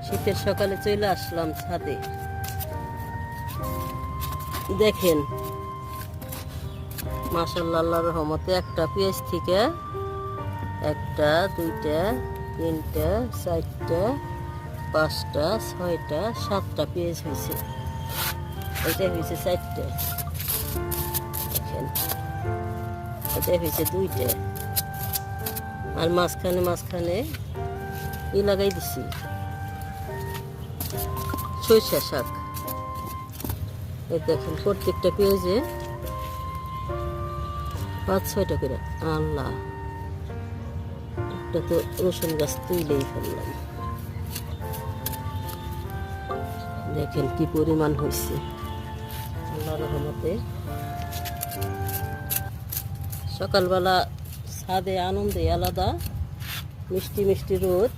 শীতের সকালে চলে আসলাম ছাদে। দেখেন মাশাআল্লাহ, আল্লাহর রহমতে একটা পেঁয়াজ থেকে একটা, দুইটা, তিনটা, চারটা, পাঁচটা, ছয়টা, সাতটা পেঁয়াজ হয়েছে। এটা হয়েছে চারটে, দেখেন এটা হয়েছে দুইটা। আর মাঝখানে মাঝখানে ই লাগাই দিছি সরিষা শাক। এই দেখেন প্রত্যেকটা পেঁয়াজে 5-6টা করে। আল্লাহ, একটা তো রসুন গাছ তুইলেই ফেললাম। দেখেন কি পরিমাণ হয়েছে আল্লাহর রহমতে। সকালবেলা ছাদে আনন্দে আলাদা, মিষ্টি মিষ্টি রোদ।